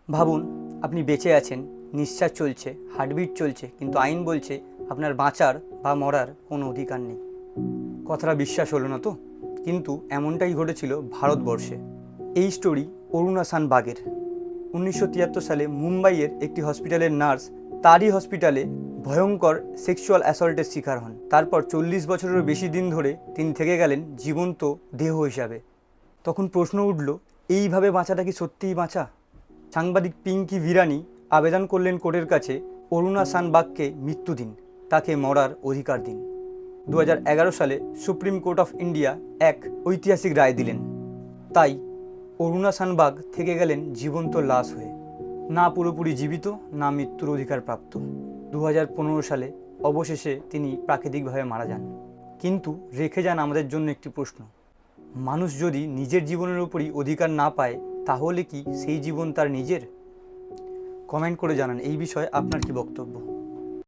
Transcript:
ভাবুন, আপনি বেঁচে আছেন, নিঃশ্বাস চলছে, হার্টবিট চলছে, কিন্তু আইন বলছে আপনার বাঁচার বা মরার কোনো অধিকার নেই। কথাটা বিশ্বাস হলো না তো? কিন্তু এমনটাই ঘটেছিল ভারতবর্ষে। এই স্টোরি অরুণা সান বাগের। 1973 সালে মুম্বাইয়ের একটি হসপিটালের নার্স তারই হসপিটালে ভয়ঙ্কর সেক্সুয়াল অ্যাসল্টের শিকার হন। তারপর 40 বছরেরও বেশি দিন ধরে তিনি থেকে গেলেন জীবন্ত দেহ হিসাবে। তখন প্রশ্ন উঠল, এইভাবে বাঁচাটা কি সত্যিই বাঁচা? সাংবাদিক পিঙ্কি ভিরানি আবেদন করলেন কোর্টের কাছে অরুণা সান বাগকে মৃত্যু দিন, তাকে মরার অধিকার দিন। 2011 সালে সুপ্রিম কোর্ট অফ ইন্ডিয়া এক ঐতিহাসিক রায় দিলেন। তাই অরুণা সান বাগ থেকে গেলেন জীবন্ত লাশ হয়ে, না পুরোপুরি জীবিত, না মৃত্যুর অধিকার প্রাপ্ত। 2015 সালে অবশেষে তিনি প্রাকৃতিকভাবে মারা যান। কিন্তু রেখে যান আমাদের জন্য একটি প্রশ্ন: মানুষ যদি নিজের জীবনের উপরই অধিকার না পায়, তাহলে কি সেই জীবন তার নিজের? কমেন্ট করে জানান এই বিষয়ে আপনার কি বক্তব্য।